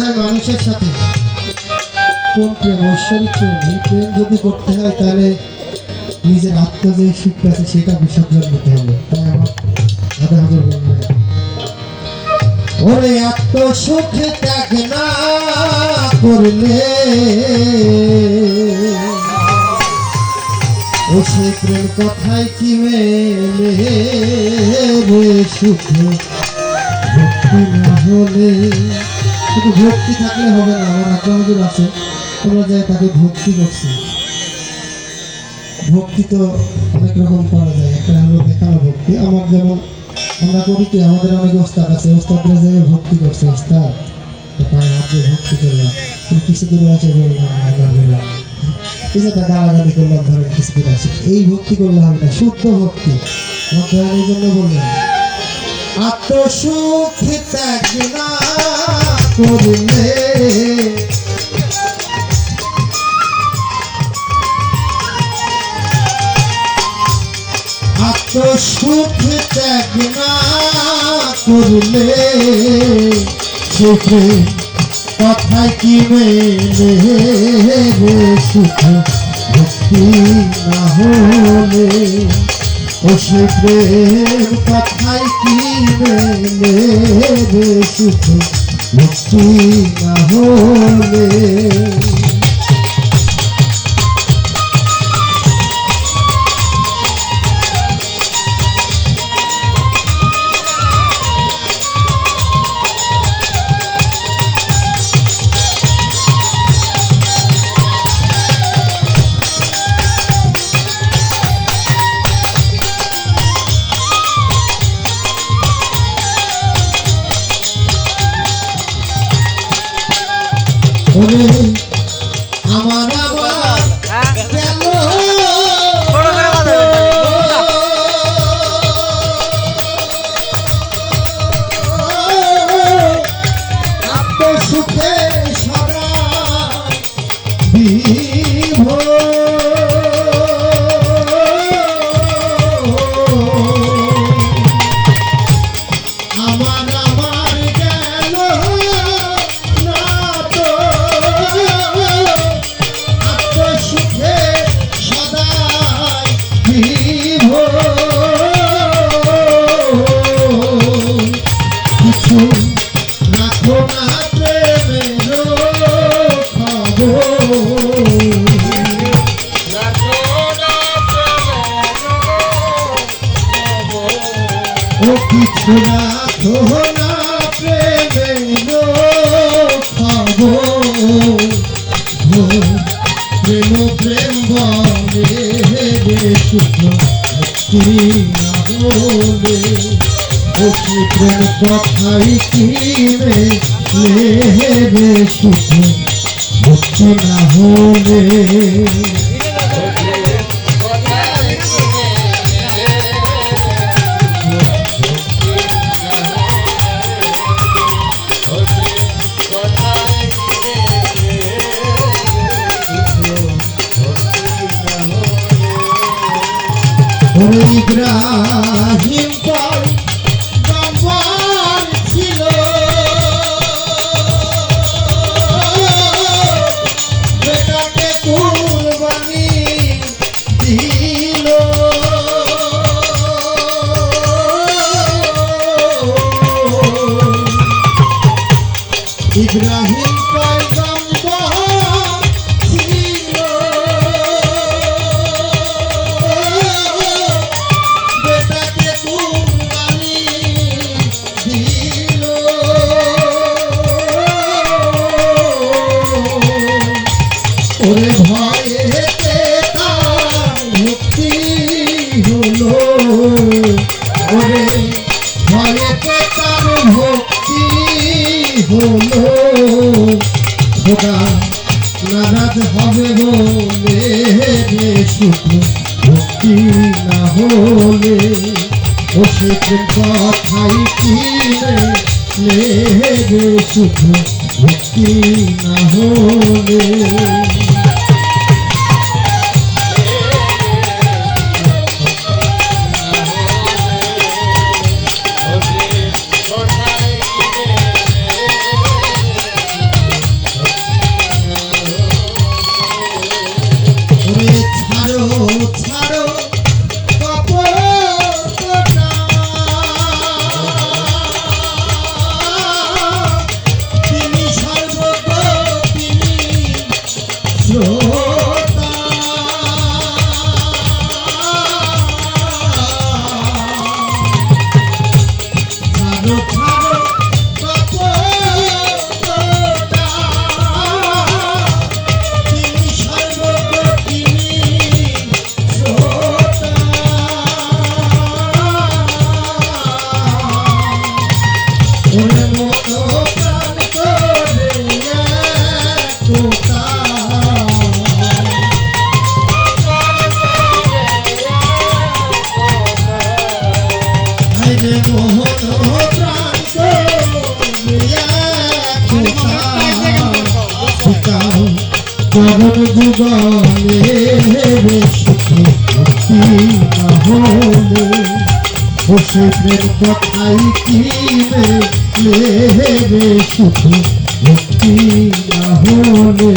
হয় মানুষের সাথে কোন প্রেম ঐশ্বরিক প্রেম। এই প্রেম যদি করতে হয় তাহলে নিজের আত্ম যে সুখ আছে সেটা বিসর্জন দিতে হবে। তাই আমার দাদা হুজুর বললেন, ওরে আত্ম সুখে ত্যাগ না করলে ও সে প্রেম কথায় কি মেলে রে সুখে ভক্তি না হলে। শুধু ভক্তি থাকলে হবে না, আমার আত্মা হুজুর আছে, তোমরা যায় তাকে ভক্তি করছি। ভক্তি তো অনেক রকম করা যায়, একটা হলো দেখানো ভক্তি। আমার যেমন আমরা করি কি, আমাদের অনেক ওস্তাদ আছে, ওস্তাদরা যে ভক্তি করছে, ওস্তাদ পায়ে হাত দিয়ে ভক্তি করলাম, কিন্তু কিছু দূর আছে বললাম আলহামদুলিল্লাহ, কিছুটা গালাগালি করলাম, ধরেন কিছু দূর আছে, এই ভক্তি করলে হবে না, শুদ্ধ ভক্তি। আমার এই জন্য বললাম আত্মসুখ ত্যাগ না করলে আত্মসুখ ত্যাগ না করলে সুখে কথায় কি মেলে রে সুখে ভক্তি না হলে। ও সে প্রেম কথায় কি মেলে রে সুখে ভক্তি না হলে। আমার আমার গেল আত্মসুখে সদা বিভোর। আমার আমার গেল না তো আত্মসুখে সদাই বিভোর। কিছু রাখো না প্রেমের খবর, ও কিছু রাখো না প্রেমের খবর। প্রেম প্রেম বলে রে সুখ ভক্তি না হলে। ও সে প্রেম কথাই কি মেলে রে সুখ ভক্তি না হলে। ইব্রাহিম পয়গম্বর ছিল, বেটাকে কুরবানি দিল। ইব্রাহিম পয়গম্বর ছিল, বেটাকে কুরবানি দিল। ওরে ভয়েতে তার মুক্তি হলো, ওরে ভয়েতে তার ভক্তি হলো। খোদা নারাজ হবে বলে রে সুখ ভক্তি না হলে। ও সে কথাই কি রে সুখ ভক্তি না হলে। চরণ যুগলে রে সুখ ভক্তি না হলে ও সে প্রেম কথাই কি রে সুখ ভক্তি না হলে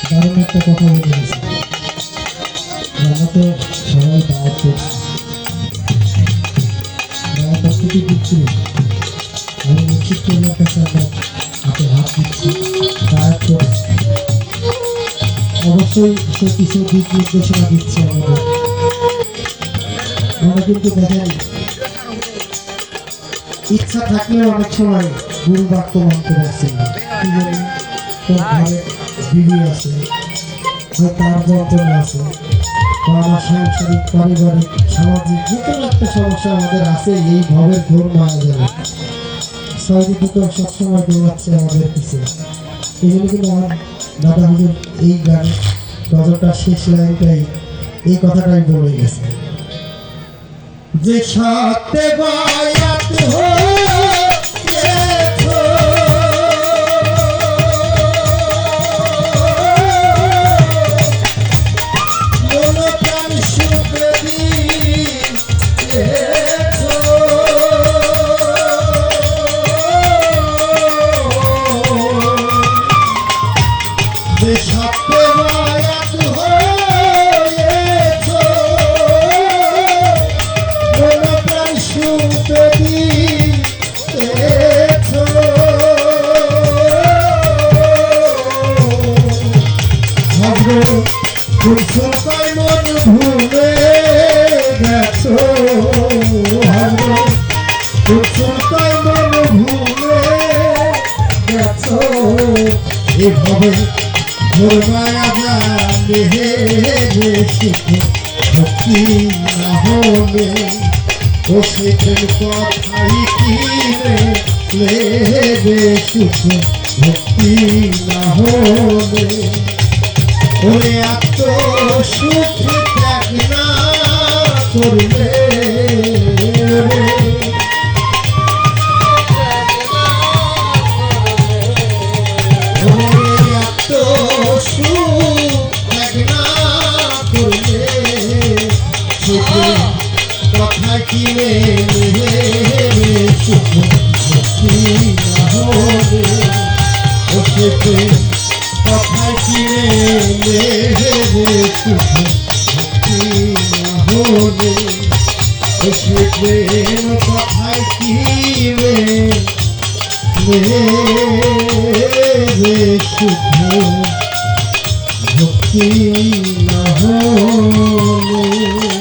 দারুণ একটা কথা বলে গেছে। আমরা তো সবাই দাওয়াত করছি, প্রস্তুতি দিচ্ছি। আমি নিশ্চিত করলার কাছে আমরা হাতে হাত দিচ্ছি, দাওয়াত করছি। অবশ্যই সে কিছু দিক নির্দেশনা দিচ্ছে আমাদের। আমরা কিন্তু দেখেন ইচ্ছা থাকলেও অনেক সময় গুরু বাক্য মানতে পারছি না। কি জানি তোর ঘরে বিবি আছে, তার বর্তন আছে, বা আমার সাংসারিক পারিবারিক সামাজিক যে কোনো একটা সমস্যা আমাদের আছে। এই ভাবের ঘোর মায়া যাবে ছয়দিকে তো সবসময় দৌড়াচ্ছে আমাদের পিছিয়ে। এই জন্য কিন্তু আমার দাদা হুজুর এই গান গজলটা শেষ লাইনটাই এই কথাটাই বলে গেছে যে সত্যে বায়াত মন ভুলে গেছো, মন ভুলে গেছো। এভাবে মায়া জানে যে সুখ ভক্তি না হলে ও সে কথাই কি রে সুখ ভক্তি না হলে ওরে এত সুখ ত্যাগ না করলে এত সুখ ত্যাগ না করলে সুখে কথা কিনে সুখ ভক্তি না হলে ও সুখে কথায় কিনে সুখ ভক্তি না হলে সে প্রেম কথায় কিনে সুখ ভক্তি না হলে।